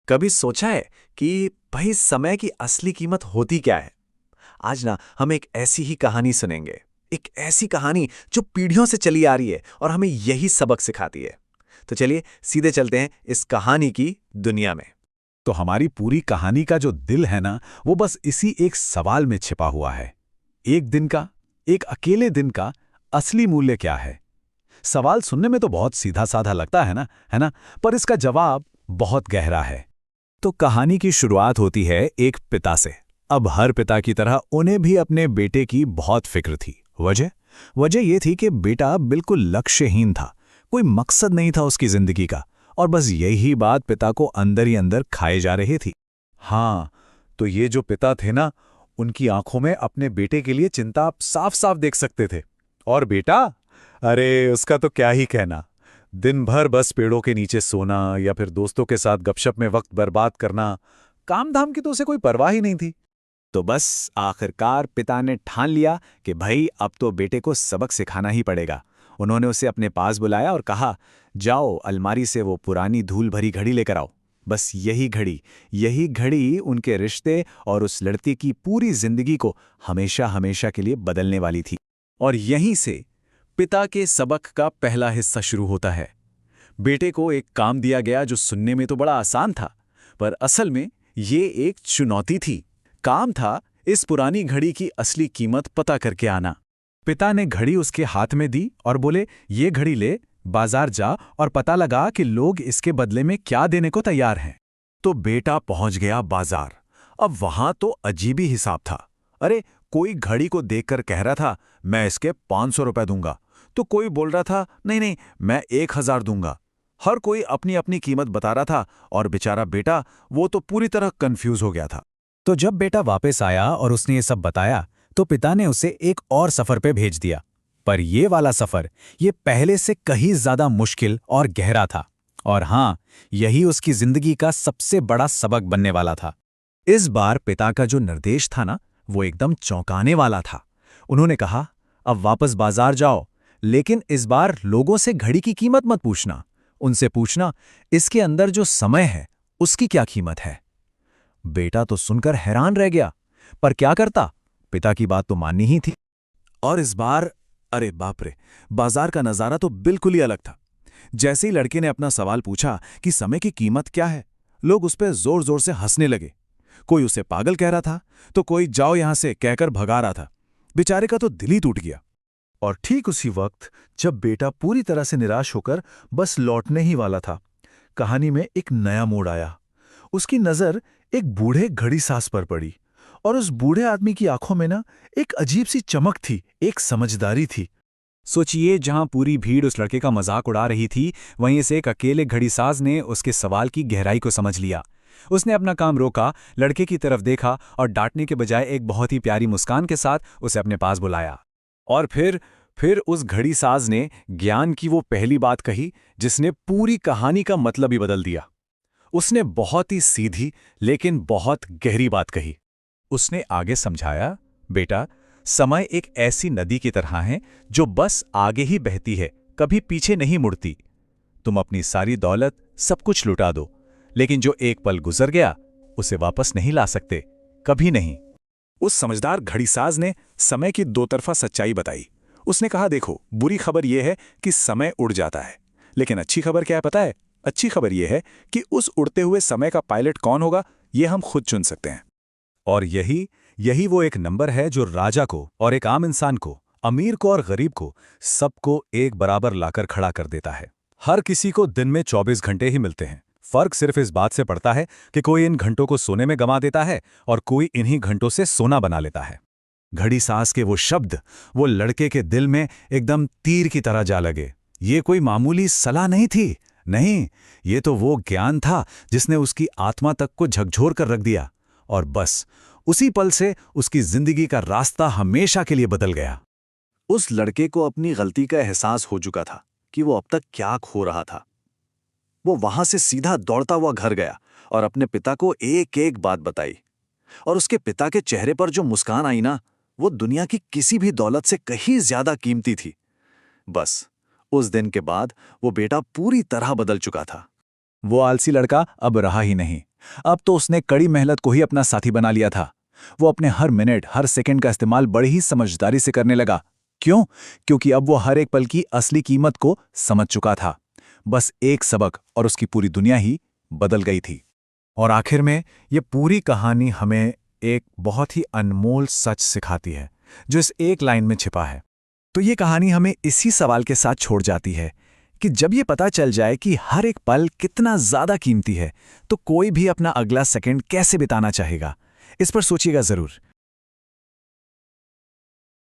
कभी सोचा है कि भाई समय की असली कीमत होती क्या है? आज ना हम एक ऐसी ही कहानी सुनेंगे। एक ऐसी कहानी जो पीढ़ियों से चली आ रही है और हमें यही सबक सिखाती है। तो चलिए सीधे चलते हैं इस कहानी की दुनिया में। तो हमारी पूरी कहानी का जो दिल है ना, वो बस इसी एक सवाल में छिपा हुआ है। एक दिन का, एक अकेले दिन का असली मूल्य क्या है? सवाल सुनने में तो बहुत सीधा साधा लगता है ना? पर इसका जवाब बहुत गहरा है। तो कहानी की शुरुआत होती है एक पिता से। अब हर पिता की तरह उन्हें भी अपने बेटे की बहुत फिक्र थी। वजह वजह ये थी कि बेटा बिल्कुल लक्ष्यहीन था। कोई मकसद नहीं था उसकी जिंदगी का। और बस यही बात पिता को अंदर ही अंदर खाए जा रही थी। हाँ, तो ये जो पिता थे ना, उनकी आंखों में अपने बेटे के लिए चिंता आप साफ साफ देख सकते थे। और बेटा, अरे उसका तो क्या ही कहना। दिन भर बस पेड़ों के नीचे सोना या फिर दोस्तों के साथ गपशप में वक्त बर्बाद करना। काम धाम की तो उसे कोई परवाह ही नहीं थी। तो बस आखिरकार पिता ने ठान लिया कि भाई अब तो बेटे को सबक सिखाना ही पड़ेगा। उन्होंने उसे अपने पास बुलाया और कहा, जाओ अलमारी से वो पुरानी धूल भरी घड़ी लेकर आओ। बस यही घड़ी उनके रिश्ते और उस लड़के की पूरी जिंदगी को हमेशा हमेशा के लिए बदलने वाली थी। और यहीं से पिता के सबक का पहला हिस्सा शुरू होता है। बेटे को एक काम दिया गया जो सुनने में तो बड़ा आसान था, पर असल में ये एक चुनौती थी। काम था इस पुरानी घड़ी की असली कीमत पता करके आना। पिता ने घड़ी उसके हाथ में दी और बोले, ये घड़ी ले, बाजार जा और पता लगा कि लोग इसके बदले में क्या देने को तैयार हैं। तो बेटा पहुंच गया बाजार। अब वहां तो अजीब ही हिसाब था। अरे, कोई घड़ी को देखकर कह रहा था, मैं इसके 500 रुपए दूंगा। तो कोई बोल रहा था, नहीं नहीं, मैं 1000 दूंगा। हर कोई अपनी अपनी कीमत बता रहा था और बेचारा बेटा, वो तो पूरी तरह कंफ्यूज हो गया था। तो जब बेटा वापस आया और उसने ये सब बताया, तो पिता ने उसे एक और सफर पे भेज दिया। पर ये वाला सफर, ये पहले से कहीं ज्यादा मुश्किल और गहरा था। और हाँ, यही उसकी जिंदगी का सबसे बड़ा सबक बनने वाला था। इस बार पिता का जो निर्देश था ना, वो एकदम चौंकाने वाला था। उन्होंने कहा, अब वापस बाजार जाओ, लेकिन इस बार लोगों से घड़ी की कीमत मत पूछना। उनसे पूछना, इसके अंदर जो समय है, उसकी क्या कीमत है। बेटा तो सुनकर हैरान रह गया, पर क्या करता, पिता की बात तो माननी ही थी। और इस बार, अरे बाप रे, बाजार का नजारा तो बिल्कुल ही अलग था। जैसे ही लड़के ने अपना सवाल पूछा कि समय की कीमत क्या है, लोग उस पर जोर जोर से हंसने लगे। कोई उसे पागल कह रहा था, तो कोई जाओ यहां से कहकर भगा रहा था। बेचारे का तो दिल ही टूट गया। और ठीक उसी वक्त, जब बेटा पूरी तरह से निराश होकर बस लौटने ही वाला था, कहानी में एक नया मोड़ आया। उसकी नजर एक बूढ़े घड़ीसाज पर पड़ी। और उस बूढ़े आदमी की आंखों में ना एक अजीब सी चमक थी, एक समझदारी थी। सोचिए, जहां पूरी भीड़ उस लड़के का मजाक उड़ा रही थी, वहीं से एक अकेले घड़ीसाज ने उसके सवाल की गहराई को समझ लिया। उसने अपना काम रोका, लड़के की तरफ देखा और डांटने के बजाय एक बहुत ही प्यारी मुस्कान के साथ उसे अपने पास बुलाया। और फिर उस घड़ीसाज ने ज्ञान की वो पहली बात कही जिसने पूरी कहानी का मतलब ही बदल दिया। उसने बहुत ही सीधी लेकिन बहुत गहरी बात कही। उसने आगे समझाया, बेटा, समय एक ऐसी नदी की तरह है जो बस आगे ही बहती है, कभी पीछे नहीं मुड़ती। तुम अपनी सारी दौलत सब कुछ लुटा दो, लेकिन जो एक पल गुजर गया उसे वापस नहीं ला सकते, कभी नहीं। उस समझदार घड़ीसाज ने समय की दो तरफा सच्चाई बताई। उसने कहा, देखो, बुरी खबर यह है कि समय उड़ जाता है, लेकिन अच्छी खबर क्या है पता है? अच्छी खबर यह है कि उस उड़ते हुए समय का पायलट कौन होगा, यह हम खुद चुन सकते हैं। और यही यही वो एक नंबर है जो राजा को और एक आम इंसान को, अमीर को और गरीब को, सबको एक बराबर लाकर खड़ा कर देता है। हर किसी को दिन में 24 घंटे ही मिलते हैं। फर्क सिर्फ इस बात से पड़ता है कि कोई इन घंटों को सोने में गंवा देता है और कोई इन्हीं घंटों से सोना बना लेता है। घड़ी सांस के वो शब्द वो लड़के के दिल में एकदम तीर की तरह जा लगे। ये कोई मामूली सलाह नहीं थी, नहीं, ये तो वो ज्ञान था जिसने उसकी आत्मा तक को झकझोर कर रख दिया। और बस उसी पल से उसकी जिंदगी का रास्ता हमेशा के लिए बदल गया। उस लड़के को अपनी गलती का एहसास हो चुका था कि वो अब तक क्या खो रहा था। वो वहां से सीधा दौड़ता हुआ घर गया और अपने पिता को एक एक बात बताई। और उसके पिता के चेहरे पर जो मुस्कान आई ना, वो दुनिया की किसी भी दौलत से कहीं ज्यादा कीमती थी। बस उस दिन के बाद वो बेटा पूरी तरह बदल चुका था। वो आलसी लड़का अब रहा ही नहीं। अब तो उसने कड़ी मेहनत को ही अपना साथी बना लिया था। वो अपने हर मिनट, हर सेकंड का इस्तेमाल बड़ी ही समझदारी से करने लगा। क्यों? क्योंकि अब वो हर एक पल की असली कीमत को समझ चुका था। बस एक सबक और उसकी पूरी दुनिया ही बदल गई थी। और आखिर में ये पूरी कहानी हमें एक बहुत ही अनमोल सच सिखाती है, जो इस एक लाइन में छिपा है। तो ये कहानी हमें इसी सवाल के साथ छोड़ जाती है कि जब ये पता चल जाए कि हर एक पल कितना ज़्यादा कीमती है, तो कोई भी अपना अगला सेकंड कैसे बिताना चाहेगा। इस पर सोचिएगा ज़रूर।